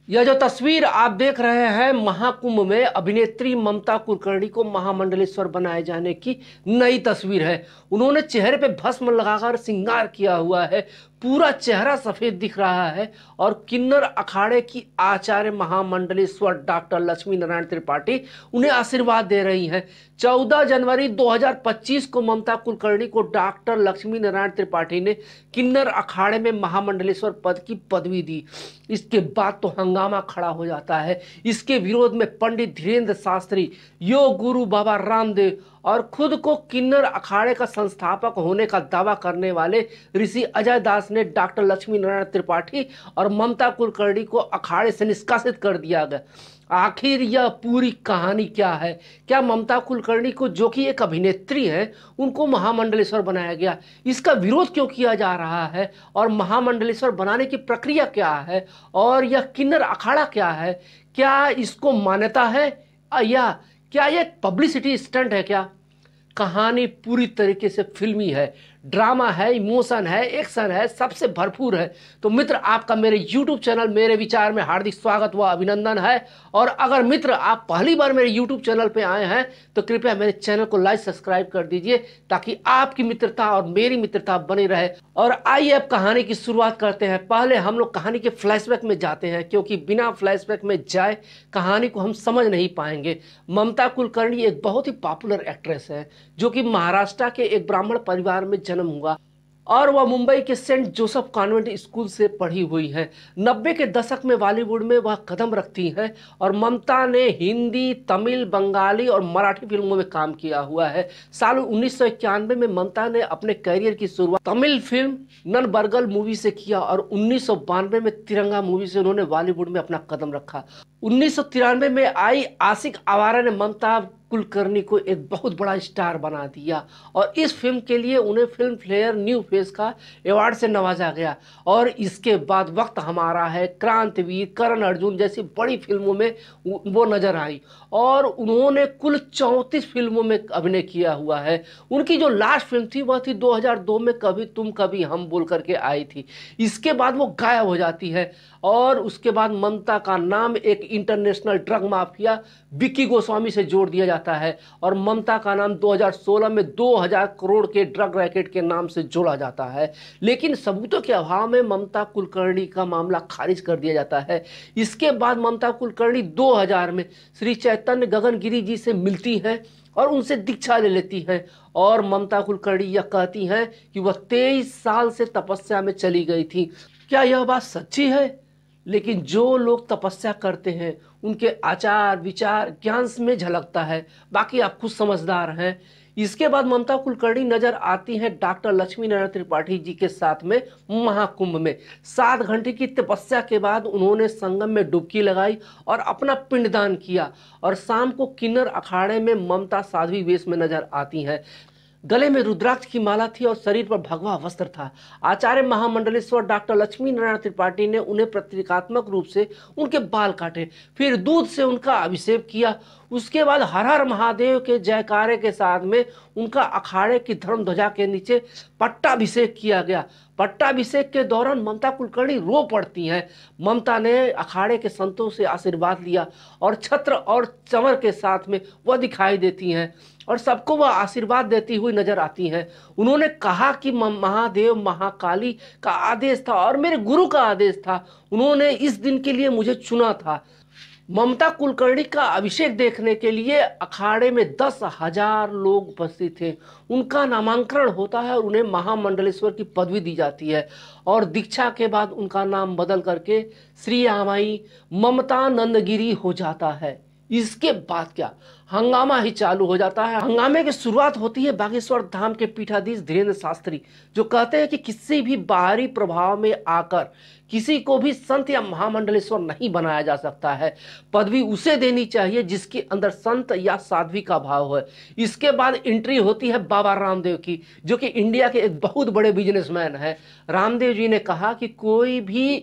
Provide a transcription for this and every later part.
यह जो तस्वीर आप देख रहे हैं महाकुंभ में अभिनेत्री ममता कुलकर्णी को महामंडलेश्वर बनाए जाने की नई तस्वीर है। उन्होंने चेहरे पे भस्म लगाकर श्रृंगार किया हुआ है, पूरा चेहरा सफेद दिख रहा है और किन्नर अखाड़े की आचार्य महामंडलेश्वर डॉक्टर लक्ष्मी नारायण त्रिपाठी उन्हें आशीर्वाद दे रही हैं। 14 जनवरी 2025 को ममता कुलकर्णी को डॉक्टर लक्ष्मी नारायण त्रिपाठी ने किन्नर अखाड़े में महामंडलेश्वर पद की पदवी दी। इसके बाद तो हंगामा खड़ा हो जाता है। इसके विरोध में पंडित धीरेन्द्र शास्त्री, योग गुरु बाबा रामदेव और खुद को किन्नर अखाड़े का संस्थापक होने का दावा करने वाले ऋषि अजय दास ने डॉक्टर लक्ष्मी नारायण त्रिपाठी और ममता कुलकर्णी को अखाड़े से निष्कासित कर दिया गया। आखिर यह पूरी कहानी क्या है? क्या ममता कुलकर्णी को, जो कि एक अभिनेत्री है, उनको महामंडलेश्वर बनाया गया? इसका विरोध क्यों किया जा रहा है? और महामंडलेश्वर बनाने की प्रक्रिया क्या है? और यह किन्नर अखाड़ा क्या है? क्या इसको मान्यता है या क्या यह पब्लिसिटी स्टंट है? क्या कहानी पूरी तरीके से फिल्मी है, ड्रामा है, इमोशन है, एक्शन है, सबसे भरपूर है। तो मित्र, आपका मेरे YouTube चैनल मेरे विचार में हार्दिक स्वागत व अभिनंदन है। और अगर मित्र आप पहली बार मेरे YouTube चैनल पे आए हैं तो कृपया मेरे चैनल को लाइक सब्सक्राइब कर दीजिए ताकि आपकी मित्रता और मेरी मित्रता बनी रहे। और आइए अब कहानी की शुरुआत करते हैं। पहले हम लोग कहानी के फ्लैशबैक में जाते हैं, क्योंकि बिना फ्लैशबैक में जाए कहानी को हम समझ नहीं पाएंगे। ममता कुलकर्णी एक बहुत ही पॉपुलर एक्ट्रेस है, जो कि महाराष्ट्र के एक ब्राह्मण परिवार में जन्म हुआ और वह मुंबई के सेंट जोसेफ कॉन्वेंट स्कूल से पढ़ी हुई है। 90 के दशक में बॉलीवुड में वह कदम रखती हैं और ममता ने हिंदी, तमिल, बंगाली और मराठी फिल्मों में काम किया हुआ है। साल 1991 में ममता ने अपने करियर की शुरुआत तमिल फिल्म ननबर्गल मूवी से किया और 1992 में तिरंगा मूवी से उन्होंने बॉलीवुड में अपना कदम रखा। 1993 में आई आशिक आवारा ने ममता कुलकर्णी को एक बहुत बड़ा स्टार बना दिया और इस फिल्म के लिए उन्हें फिल्म फेयर न्यू फेस का अवार्ड से नवाजा गया। और इसके बाद वक्त हमारा है, क्रांतिवीर, करण अर्जुन जैसी बड़ी फिल्मों में वो नजर आई और उन्होंने कुल 34 फिल्मों में अभिनय किया हुआ है। उनकी जो लास्ट फिल्म थी वह थी 2002 में कभी तुम कभी हम बोल करके आई थी। इसके बाद वो गायब हो जाती है और उसके बाद ममता का नाम एक international drug mafia Vicky Goswami से जोड़ दिया जाता है और ममता का नाम 2016 में 2000 करोड़ के ड्रग रैकेट के नाम से जोड़ा जाता है। लेकिन सबूतों के अभाव में ममता कुलकर्णी का मामला खारिज कर दिया जाता है। इसके बाद ममता कुलकर्णी 2000 में श्री चैतन्य गगनगिरी जी से मिलती हैं और उनसे दीक्षा ले लेती हैं और ममता कुलकर्णी यह कहती हैं कि वह 23 साल से तपस्या में चली गई थी। क्या यह बात सच्ची है? लेकिन जो लोग तपस्या करते हैं उनके आचार विचार ज्ञान में झलकता है, बाकी आप खुद समझदार हैं। इसके बाद ममता कुलकर्णी नजर आती हैं डॉक्टर लक्ष्मी नारायण त्रिपाठी जी के साथ में महाकुंभ में। 7 घंटे की तपस्या के बाद उन्होंने संगम में डुबकी लगाई और अपना पिंडदान किया और शाम को किन्नर अखाड़े में ममता साध्वी वेश में नजर आती हैं। गले में रुद्राक्ष की माला थी और शरीर पर भगवा वस्त्र था। आचार्य महामंडलेश्वर डॉक्टर लक्ष्मी नारायण त्रिपाठी ने उन्हें प्रतीकात्मक रूप से उनके बाल काटे, फिर दूध से उनका अभिषेक किया। उसके बाद हर हर महादेव के जयकारे के साथ में उनका अखाड़े की धर्म ध्वजा के नीचे पट्टाभिषेक किया गया। पट्टाभिषेक के दौरान ममता कुलकर्णी रो पड़ती हैं। ममता ने अखाड़े के संतों से आशीर्वाद लिया और छत्र और चंवर के साथ में वह दिखाई देती हैं और सबको वह आशीर्वाद देती हुई नजर आती हैं। उन्होंने कहा कि महादेव महाकाली का आदेश था और मेरे गुरु का आदेश था, उन्होंने इस दिन के लिए मुझे चुना था। ममता कुलकर्णी का अभिषेक देखने के लिए अखाड़े में 10,000 लोग उपस्थित थे। उनका नामांकन होता है और उन्हें महामंडलेश्वर की पदवी दी जाती है और दीक्षा के बाद उनका नाम बदल करके श्री आमाई ममता नंदगिरी हो जाता है। इसके बाद क्या हंगामा ही चालू हो जाता है। हंगामे की शुरुआत होती है बागेश्वर धाम के पीठाधीश धीरेन्द्र शास्त्री, जो कहते हैं कि किसी भी बाहरी प्रभाव में आकर किसी को भी संत या महामंडलेश्वर नहीं बनाया जा सकता है। पदवी उसे देनी चाहिए जिसके अंदर संत या साध्वी का भाव है। इसके बाद एंट्री होती है बाबा रामदेव की, जो कि इंडिया के एक बहुत बड़े बिजनेसमैन है। रामदेव जी ने कहा कि कोई भी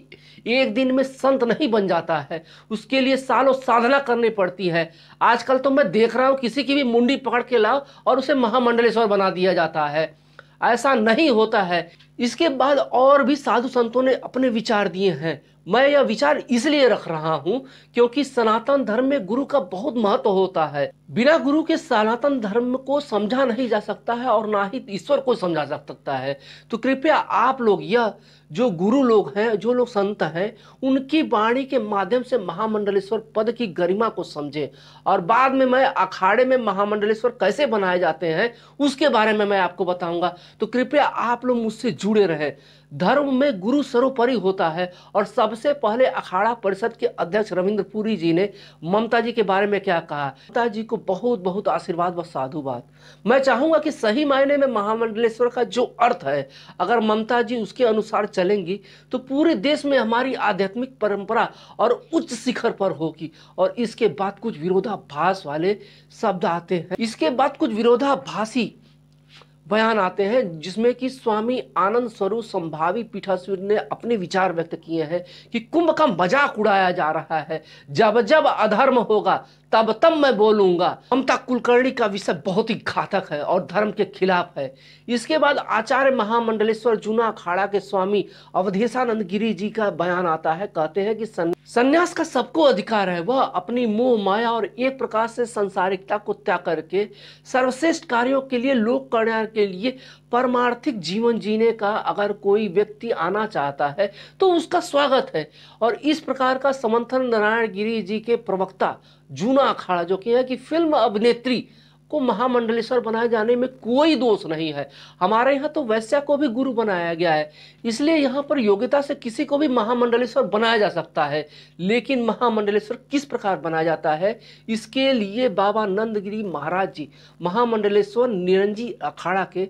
एक दिन में संत नहीं बन जाता है, उसके लिए सालों साधना करनी पड़ती है। आजकल तो मैं देख रहा हूं किसी की भी मुंडी पकड़ के लाओ और उसे महामंडलेश्वर बना दिया जाता है। ऐसा नहीं होता है। इसके बाद और भी साधु संतों ने अपने विचार दिए हैं। मैं यह विचार इसलिए रख रहा हूं क्योंकि सनातन धर्म में गुरु का बहुत महत्व होता है। बिना गुरु के सनातन धर्म को समझा नहीं जा सकता है और ना ही ईश्वर को समझा जा सकता है। तो कृपया आप लोग यह जो गुरु लोग हैं, जो लोग संत हैं, उनकी वाणी के माध्यम से महामंडलेश्वर पद की गरिमा को समझें। और बाद में मैं अखाड़े में महामंडलेश्वर कैसे बनाए जाते हैं उसके बारे में मैं आपको बताऊंगा। तो कृपया आप लोग मुझसे जुड़े रहें। धर्म में गुरु सर्वोपरि होता है। और सबसे पहले अखाड़ा परिषद के अध्यक्ष रविंद्र पुरी जी ने ममता जी के बारे में क्या कहा। ममता जी को बहुत बहुत आशीर्वाद व साधुवाद। मैं चाहूंगा कि सही मायने में महामंडलेश्वर का जो अर्थ है, अगर ममता जी उसके अनुसार चलेंगी तो पूरे देश में हमारी आध्यात्मिक परंपरा और उच्च शिखर पर होगी। और इसके बाद कुछ विरोधाभास वाले शब्द आते हैं, इसके बाद कुछ विरोधाभासी बयान आते हैं जिसमें कि स्वामी आनंद स्वरूप संभावी पीठासीन ने अपने विचार व्यक्त किए हैं कि कुंभ का मजाक उड़ाया जा रहा है। जब जब अधर्म होगा तब तब मैं बोलूंगा। ममता कुलकर्णी का विषय बहुत ही घातक है और धर्म के खिलाफ है। इसके बाद आचार्य महामंडलेश्वर जूना अखाड़ा के स्वामी अवधेशानंद गिरी जी का बयान आता है। कहते हैं कि संन्यास का सबको अधिकार है। वह अपनी मोह माया और एक प्रकार से संसारिकता को त्याग करके सर्वश्रेष्ठ कार्यों के लिए, लोक कल्याण के लिए परमार्थिक जीवन जीने का अगर कोई व्यक्ति आना चाहता है तो उसका स्वागत है। और इस प्रकार का समर्थन नारायण गिरी जी के प्रवक्ता जूना अखाड़ा, जो कि है कि फिल्म अभिनेत्री को महामंडलेश्वर बनाए जाने में कोई दोष नहीं है। हमारे यहाँ तो वैश्या को भी गुरु बनाया गया है, इसलिए यहाँ पर योग्यता से किसी को भी महामंडलेश्वर बनाया जा सकता है। लेकिन महामंडलेश्वर किस प्रकार बनाया जाता है, इसके लिए बाबा नंदगिरी महाराज जी महामंडलेश्वर निरंजी अखाड़ा के,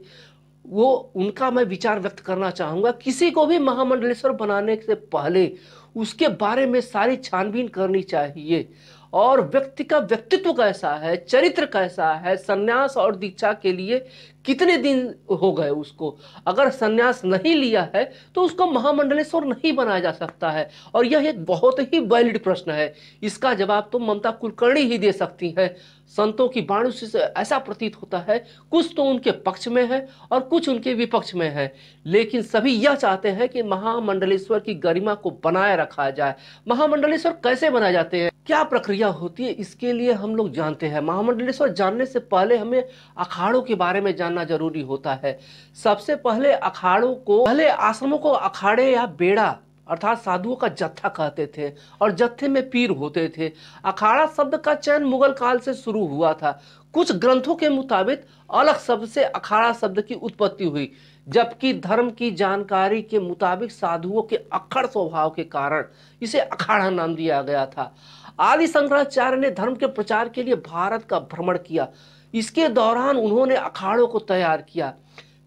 वो उनका मैं विचार व्यक्त करना चाहूँगा। किसी को भी महामंडलेश्वर बनाने से पहले उसके बारे में सारी छानबीन करनी चाहिए। और व्यक्ति का व्यक्तित्व कैसा है, चरित्र कैसा है, सन्यास और दीक्षा के लिए कितने दिन हो गए उसको, अगर सन्यास नहीं लिया है तो उसको महामंडलेश्वर नहीं बनाया जा सकता है। और यह एक बहुत ही वैलिड प्रश्न है। इसका जवाब तो ममता कुलकर्णी ही दे सकती है। संतों की वाणी से ऐसा प्रतीत होता है कुछ तो उनके पक्ष में है और कुछ उनके विपक्ष में है, लेकिन सभी यह चाहते हैं कि महामंडलेश्वर की गरिमा को बनाए रखा जाए। महामंडलेश्वर कैसे बनाए जाते हैं, क्या प्रक्रिया होती है, इसके लिए हम लोग जानते हैं। महामंडलेश्वर जानने से पहले हमें अखाड़ों के बारे में जानना जरूरी होता है। सबसे पहले अखाड़ों को, पहले आश्रमों को अखाड़े या बेड़ा अर्थात साधुओं का जत्था कहते थे और जत्थे में पीर होते थे। अखाड़ा शब्द का चयन मुगल काल से शुरू हुआ था। कुछ ग्रंथों के मुताबिक अलग शब्द से अखाड़ा शब्द की उत्पत्ति हुई, जबकि धर्म की जानकारी के मुताबिक साधुओं के अक्खड़ स्वभाव के कारण इसे अखाड़ा नाम दिया गया था। आदि शंकराचार्य ने धर्म के प्रचार के लिए भारत का भ्रमण किया। इसके दौरान उन्होंने अखाड़ों को तैयार किया।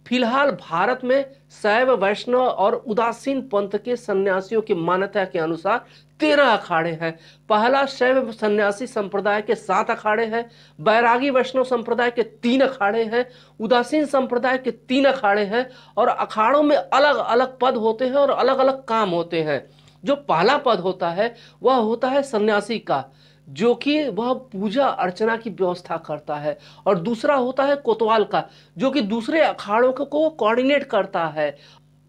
फिलहाल भारत में शैव, वैष्णव और उदासीन पंथ के सन्यासियों की मान्यता के अनुसार 13 अखाड़े हैं। पहला शैव सन्यासी संप्रदाय के 7 अखाड़े हैं, बैरागी वैष्णव संप्रदाय के 3 अखाड़े हैं, उदासीन संप्रदाय के 3 अखाड़े हैं। और अखाड़ों में अलग अलग पद होते हैं और अलग अलग काम होते हैं। जो पहला पद होता है वह होता है सन्यासी का, जो कि वह पूजा अर्चना की व्यवस्था करता है। और दूसरा होता है कोतवाल का, जो कि दूसरे अखाड़ों को कोऑर्डिनेट करता है।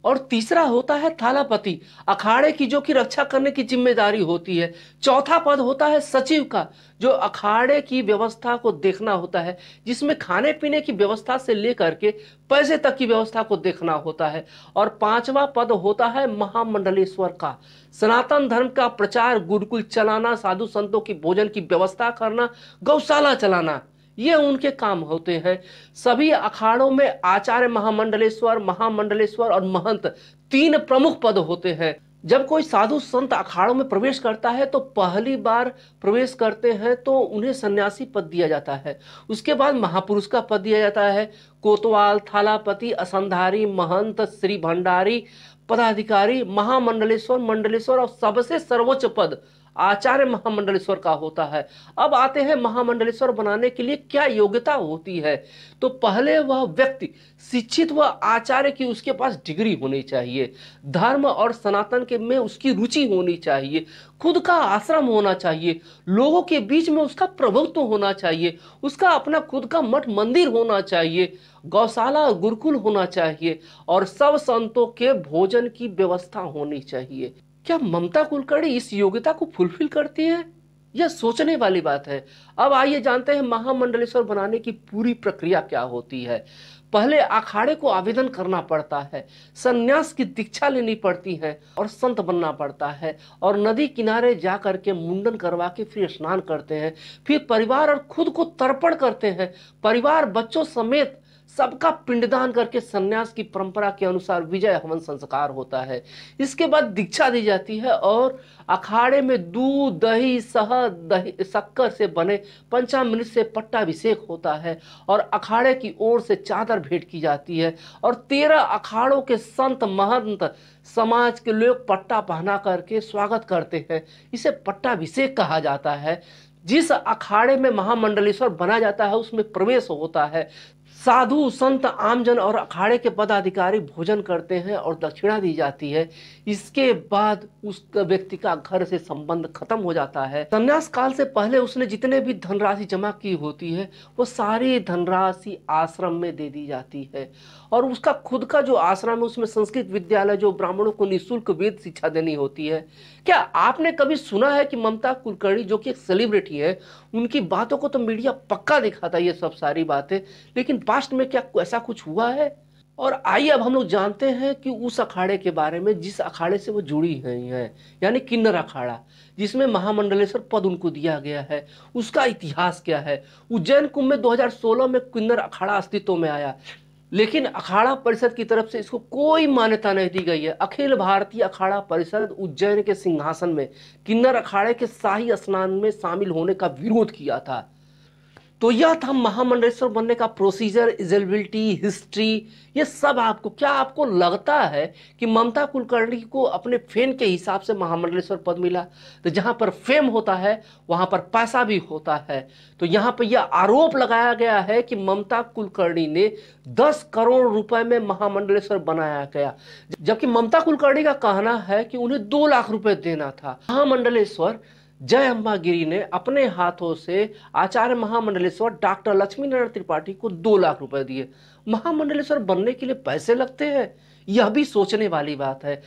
और तीसरा होता है थालापति, अखाड़े की जो कि रक्षा करने की जिम्मेदारी होती है। चौथा पद होता है सचिव का, जो अखाड़े की व्यवस्था को देखना होता है, जिसमें खाने पीने की व्यवस्था से लेकर के पैसे तक की व्यवस्था को देखना होता है। और पांचवा पद होता है महामंडलेश्वर का, सनातन धर्म का प्रचार, गुरुकुल चलाना, साधु संतों की भोजन की व्यवस्था करना, गौशाला चलाना, ये उनके काम होते हैं। सभी अखाड़ों में आचार्य महामंडलेश्वर और महंत 3 प्रमुख पद होते हैं। जब कोई साधु संत अखाड़ों में प्रवेश करता है तो पहली बार प्रवेश करते हैं तो उन्हें सन्यासी पद दिया जाता है। उसके बाद महापुरुष का पद दिया जाता है। कोतवाल, थालापति, असंधारी, महंत, श्री भंडारी, पदाधिकारी, महामंडलेश्वर, मंडलेश्वर और सबसे सर्वोच्च पद आचार्य महामंडलेश्वर का होता है। अब आते हैं महामंडलेश्वर बनाने के लिए क्या योग्यता होती है। तो पहले वह व्यक्ति शिक्षित व आचार्य की उसके पास डिग्री होनी चाहिए, धर्म और सनातन के में उसकी रुचि होनी चाहिए, खुद का आश्रम होना चाहिए, लोगों के बीच में उसका प्रभुत्व होना चाहिए, उसका अपना खुद का मठ मंदिर होना चाहिए, गौशाला गुरुकुल होना चाहिए और सब संतों के भोजन की व्यवस्था होनी चाहिए। क्या ममता कुलकर्णी इस योग्यता को फुलफिल करती है? यह सोचने वाली बात है। अब आइए जानते हैं महामंडलेश्वर बनाने की पूरी प्रक्रिया क्या होती है। पहले अखाड़े को आवेदन करना पड़ता है, संन्यास की दीक्षा लेनी पड़ती है और संत बनना पड़ता है, और नदी किनारे जा करके मुंडन करवा के फिर स्नान करते हैं। फिर परिवार और खुद को तर्पण करते हैं। परिवार बच्चों समेत सबका पिंडदान करके सन्यास की परंपरा के अनुसार विजय हवन संस्कार होता है। इसके बाद दीक्षा दी जाती है और अखाड़े में दूध, दही, शहद, दही, शक्कर से बने पंचामृत से पट्टाभिषेक होता है और अखाड़े की ओर से चादर भेंट की जाती है और 13 अखाड़ों के संत महंत समाज के लोग पट्टा पहना करके स्वागत करते हैं। इसे पट्टाभिषेक कहा जाता है। जिस अखाड़े में महामंडलेश्वर बना जाता है उसमें प्रवेश होता है। साधु संत आमजन और अखाड़े के पदाधिकारी भोजन करते हैं और दक्षिणा दी जाती है। इसके बाद उस व्यक्ति का घर से संबंध खत्म हो जाता है। संन्यास काल से पहले उसने जितने भी धनराशि जमा की होती है वो सारी धनराशि आश्रम में दे दी जाती है और उसका खुद का जो आश्रम है उसमें संस्कृत विद्यालय जो ब्राह्मणों को निःशुल्क वेद शिक्षा देनी होती है। क्या आपने कभी सुना है कि ममता कुलकर्णी जो कि एक सेलिब्रिटी है, उनकी बातों को तो मीडिया पक्का दिखाता है ये सब सारी बातें, लेकिन पास्ट में क्या ऐसा कुछ हुआ है? और आइए अब हम लोग जानते हैं कि उस अखाड़े के बारे में जिस अखाड़े से वो जुड़ी हुई हैं, यानी किन्नर अखाड़ा, जिसमें महामंडलेश्वर पद उनको दिया गया है, उसका इतिहास क्या है। उज्जैन कुंभ में 2016 में किन्नर अखाड़ा अस्तित्व में आया, लेकिन अखाड़ा परिषद की तरफ से इसको कोई मान्यता नहीं दी गई है। अखिल भारतीय अखाड़ा परिषद उज्जैन के सिंहासन में किन्नर अखाड़े के शाही स्नान में शामिल होने का विरोध किया था। तो यह था महामंडलेश्वर बनने का प्रोसीजर, एलिजिबिलिटी, हिस्ट्री, ये सब। क्या आपको लगता है कि ममता कुलकर्णी को अपने फेम के हिसाब से महामंडलेश्वर पद मिला? तो जहां पर फेम होता है वहां पर पैसा भी होता है। तो यहां पर यह आरोप लगाया गया है कि ममता कुलकर्णी ने 10 करोड़ रुपए में महामंडलेश्वर बनाया गया, जबकि ममता कुलकर्णी का कहना है कि उन्हें 2 लाख रुपए देना था। महामंडलेश्वर जय अम्बा गिरी ने अपने हाथों से आचार्य महामंडलेश्वर डॉक्टर लक्ष्मी नारायण त्रिपाठी को 2 लाख रुपए दिए। महामंडलेश्वर बनने के लिए पैसे लगते हैं, यह भी सोचने वाली बात है।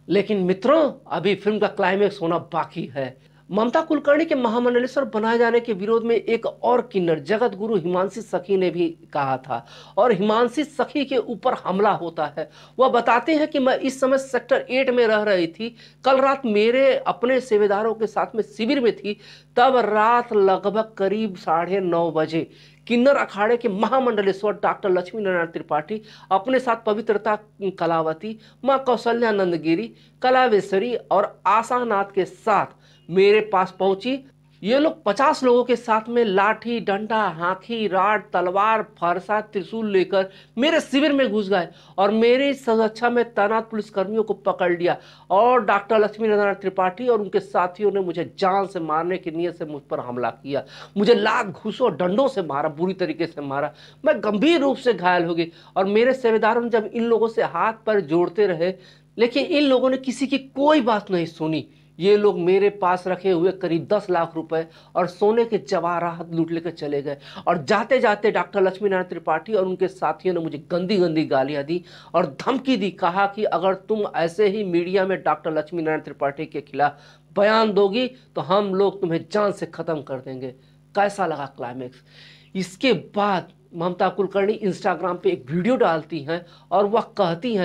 लेकिन मित्रों, अभी फिल्म का क्लाइमेक्स होना बाकी है। ममता कुलकर्णी के महामंडलेश्वर बनाए जाने के विरोध में एक और किन्नर जगत गुरु हिमांशी सखी ने भी कहा था और हिमांशी सखी के ऊपर हमला होता है। वह बताते हैं कि मैं इस समय सेक्टर 8 में रह रही थी। कल रात मेरे अपने सेवेदारों के साथ में शिविर में थी। तब रात लगभग करीब 9:30 बजे किन्नर अखाड़े के महामंडलेश्वर डॉक्टर लक्ष्मी नारायण त्रिपाठी अपने साथ पवित्रता कलावती, माँ कौशल्यानंद गिरी, कलावेश्वरी और आशानाथ के साथ मेरे पास पहुंची। ये लोग 50 लोगों के साथ में लाठी, डंडा, हाथी, राड, तलवार, फरसा, त्रिशूल लेकर मेरे शिविर में घुस गए और मेरी सुरक्षा में तैनात पुलिसकर्मियों को पकड़ लिया और डॉक्टर लक्ष्मी नारायण त्रिपाठी और उनके साथियों ने मुझे जान से मारने की नीयत से मुझ पर हमला किया। मुझे लात, घूंसों, डंडों से मारा, बुरी तरीके से मारा। मैं गंभीर रूप से घायल हो गई और मेरे सेवेदारों ने जब इन लोगों से हाथ पैर जोड़ते रहे, लेकिन इन लोगों ने किसी की कोई बात नहीं सुनी। ये लोग मेरे पास रखे हुए करीब 10 लाख रुपए और सोने के जवाहरात लूट लेकर चले गए और जाते जाते डॉक्टर लक्ष्मी नारायण त्रिपाठी और उनके साथियों ने मुझे गंदी गंदी गालियां दी और धमकी दी। कहा कि अगर तुम ऐसे ही मीडिया में डॉक्टर लक्ष्मी नारायण त्रिपाठी के खिलाफ बयान दोगी तो हम लोग तुम्हें जान से खत्म कर देंगे। कैसा लगा क्लाइमेक्स? इसके बाद ममता कुलकर्णी इंस्टाग्राम पे एक वीडियो डालती हैं और वह कहती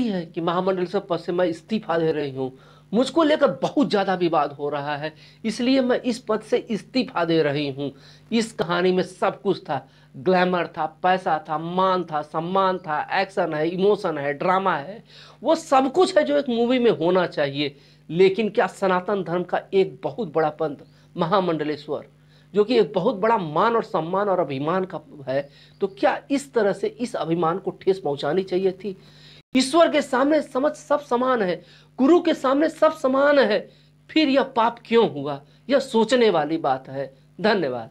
हैं कि महामंडलेश्वर पद से मैं इस्तीफा दे रही हूँ। मुझको लेकर बहुत ज़्यादा विवाद हो रहा है, इसलिए मैं इस पद से इस्तीफा दे रही हूँ। इस कहानी में सब कुछ था, ग्लैमर था, पैसा था, मान था, सम्मान था, एक्शन है, इमोशन है, ड्रामा है, वो सब कुछ है जो एक मूवी में होना चाहिए। लेकिन क्या सनातन धर्म का एक बहुत बड़ा पंथ महामंडलेश्वर, जो कि एक बहुत बड़ा मान और सम्मान और अभिमान का है, तो क्या इस तरह से इस अभिमान को ठेस पहुंचानी चाहिए थी? ईश्वर के सामने समझ सब समान है, गुरु के सामने सब समान है, फिर यह पाप क्यों हुआ? यह सोचने वाली बात है। धन्यवाद।